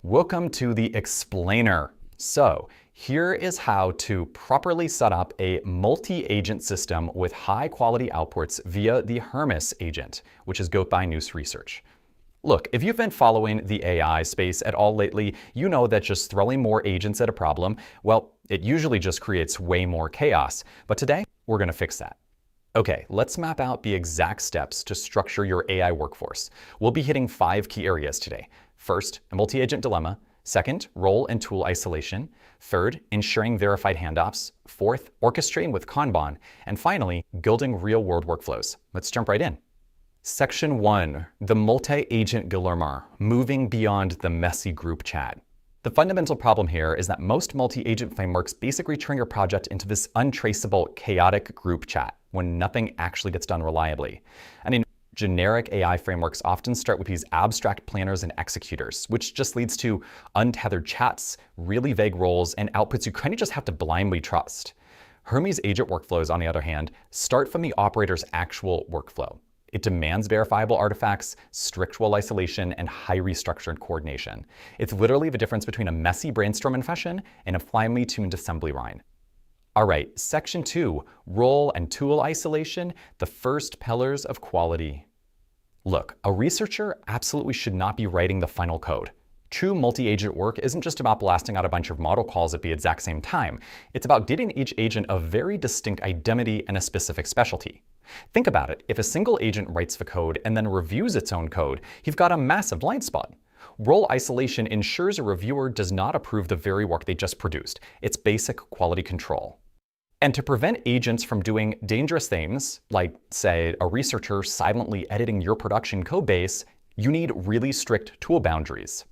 Welcome to the explainer. So here is how to properly set up a multi-agent system with high quality outputs via the Hermes Agent, which is built by NousResearch. Look, if you've been following the AI space at all lately, you know that just throwing more agents at a problem, well, it usually just creates way more chaos. But today, we're going to fix that. Okay, let's map out the exact steps to structure your AI workforce. We'll be hitting 5 key areas today. First, a multi-agent dilemma. Second, role and tool isolation. Third, ensuring verified handoffs. Fourth, orchestrating with Kanban. And finally, building real-world workflows. Let's jump right in. Section 1, the multi-agent dilemma, moving beyond the messy group chat. The fundamental problem here is that most multi-agent frameworks basically turn your project into this untraceable, chaotic group chat when nothing actually gets done reliably. Generic AI frameworks often start with these abstract planners and executors, which just leads to untethered chats, really vague roles, and outputs you kind of just have to blindly trust. Hermes Agent workflows, on the other hand, start from the operator's actual workflow. It demands verifiable artifacts, strict role isolation, and highly structured coordination. It's literally the difference between a messy brainstorm confession and a finely tuned assembly line. All right, section 2, role and tool isolation, the first pillars of quality. Look, a researcher absolutely should not be writing the final code. True multi-agent work isn't just about blasting out a bunch of model calls at the exact same time. It's about giving each agent a very distinct identity and a specific specialty. Think about it. If a single agent writes the code and then reviews its own code, you've got a massive blind spot. Role isolation ensures a reviewer does not approve the very work they just produced. It's basic quality control. And to prevent agents from doing dangerous things, like, say, a researcher silently editing your production code base, you need really strict tool boundaries.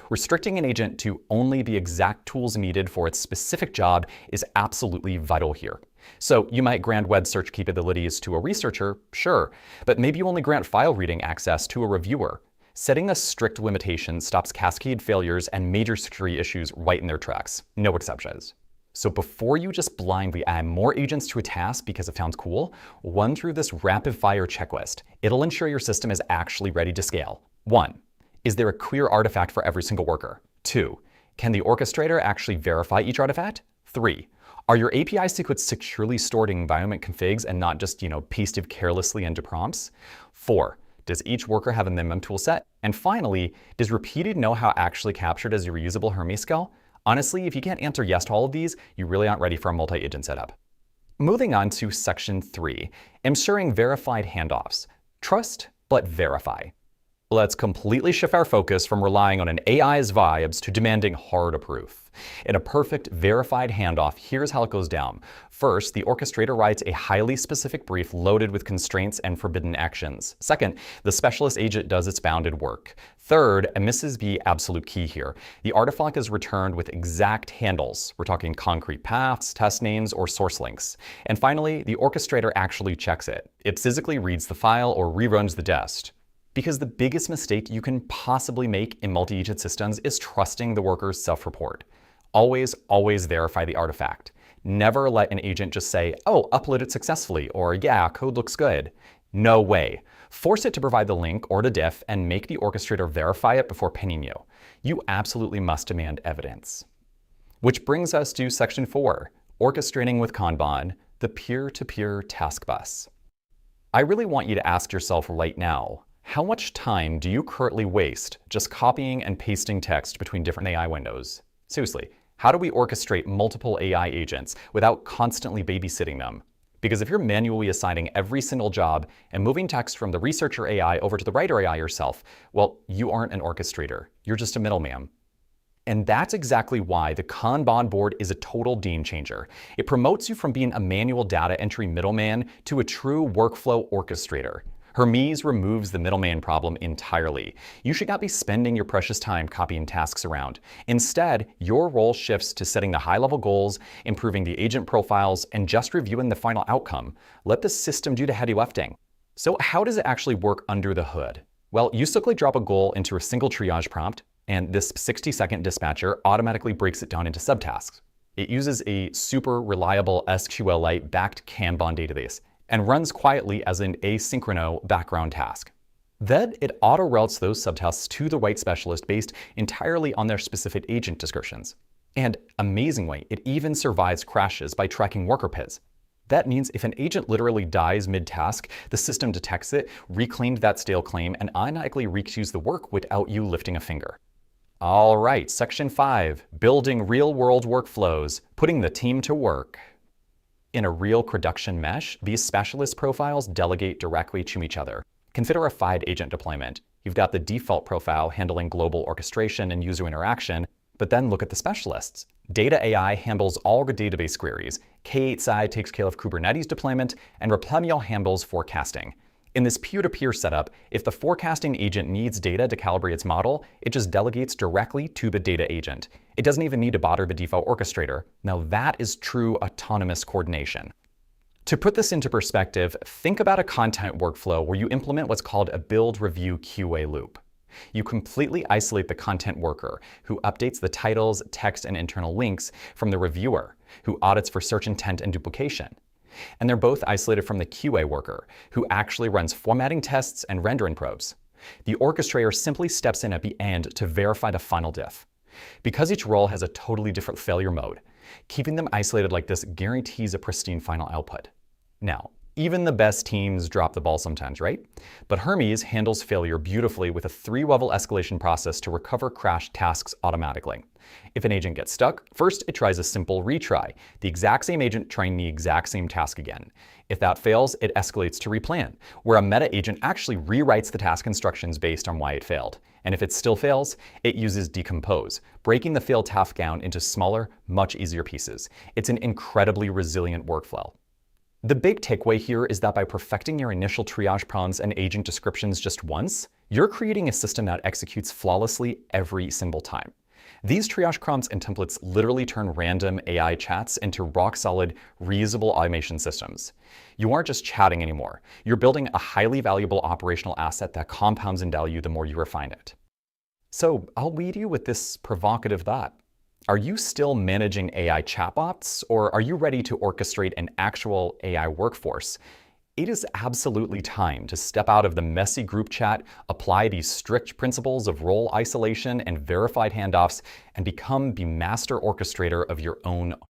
Restricting an agent to only the exact tools needed for its specific job is absolutely vital here. So you might grant web search capabilities to a researcher, sure, but maybe you only grant file reading access to a reviewer. Setting a strict limitation stops cascade failures and major security issues right in their tracks. No exceptions. So before you just blindly add more agents to a task because it sounds cool, run through this rapid-fire checklist. It'll ensure your system is actually ready to scale. 1. Is there a clear artifact for every single worker? 2. Can the orchestrator actually verify each artifact? 3. Are your API secrets securely stored in environment configs and not just, pasted carelessly into prompts? 4. Does each worker have a minimum toolset? And finally, does repeated know-how actually captured as a reusable Hermes skill? Honestly, if you can't answer yes to all of these, you really aren't ready for a multi-agent setup. Moving on to section 3, ensuring verified handoffs. Trust, but verify. Let's completely shift our focus from relying on an AI's vibes to demanding hard proof. In a perfect verified handoff, here's how it goes down. First, the orchestrator writes a highly specific brief loaded with constraints and forbidden actions. Second, the specialist agent does its bounded work. Third, and this is the absolute key here, the artifact is returned with exact handles. We're talking concrete paths, test names, or source links. And finally, the orchestrator actually checks it. It physically reads the file or reruns the test. Because the biggest mistake you can possibly make in multi-agent systems is trusting the worker's self-report. Always verify the artifact. Never let an agent just say, oh, uploaded successfully, or yeah, code looks good. No way. Force it to provide the link or the diff and make the orchestrator verify it before pinning you. You absolutely must demand evidence. Which brings us to section 4, orchestrating with Kanban, the peer-to-peer task bus. I really want you to ask yourself right now, how much time do you currently waste just copying and pasting text between different AI windows? Seriously, how do we orchestrate multiple AI agents without constantly babysitting them? Because if you're manually assigning every single job and moving text from the researcher AI over to the writer AI yourself, well, you aren't an orchestrator. You're just a middleman. And that's exactly why the Kanban board is a total game changer. It promotes you from being a manual data entry middleman to a true workflow orchestrator. Hermes removes the middleman problem entirely. You should not be spending your precious time copying tasks around. Instead, your role shifts to setting the high-level goals, improving the agent profiles, and just reviewing the final outcome. Let the system do the heavy lifting. So how does it actually work under the hood? Well, you simply drop a goal into a single triage prompt, and this 60-second dispatcher automatically breaks it down into subtasks. It uses a super reliable SQLite-backed Kanban database and runs quietly as an asynchronous background task. Then it auto-routes those subtasks to the right specialist based entirely on their specific agent descriptions. And amazingly, it even survives crashes by tracking worker PIDs. That means if an agent literally dies mid-task, the system detects it, reclaimed that stale claim, and automatically requeues the work without you lifting a finger. All right, section 5, building real-world workflows, putting the team to work. In a real production mesh, these specialist profiles delegate directly to each other. Consider a verified agent deployment. You've got the default profile handling global orchestration and user interaction, but then look at the specialists. Data AI handles all the database queries, K8sci takes care of Kubernetes deployment, and Replemio handles forecasting. In this peer-to-peer setup, if the forecasting agent needs data to calibrate its model, it just delegates directly to the data agent. It doesn't even need to bother the default orchestrator. Now that is true autonomous coordination. To put this into perspective, think about a content workflow where you implement what's called a build, review, QA loop. You completely isolate the content worker, who updates the titles, text, and internal links, from the reviewer, who audits for search intent and duplication. And they're both isolated from the QA worker, who actually runs formatting tests and rendering probes. The orchestrator simply steps in at the end to verify the final diff. Because each role has a totally different failure mode, keeping them isolated like this guarantees a pristine final output. Now, even the best teams drop the ball sometimes, right? But Hermes handles failure beautifully with a 3-level escalation process to recover crashed tasks automatically. If an agent gets stuck, first it tries a simple retry, the exact same agent trying the exact same task again. If that fails, it escalates to replan, where a meta agent actually rewrites the task instructions based on why it failed. And if it still fails, it uses decompose, breaking the failed task down into smaller, much easier pieces. It's an incredibly resilient workflow. The big takeaway here is that by perfecting your initial triage prompts and agent descriptions just once, you're creating a system that executes flawlessly every single time. These triage prompts and templates literally turn random AI chats into rock-solid, reusable automation systems. You aren't just chatting anymore. You're building a highly valuable operational asset that compounds in value the more you refine it. So I'll leave you with this provocative thought. Are you still managing AI chatbots, or are you ready to orchestrate an actual AI workforce? It is absolutely time to step out of the messy group chat, apply these strict principles of role isolation and verified handoffs, and become the master orchestrator of your own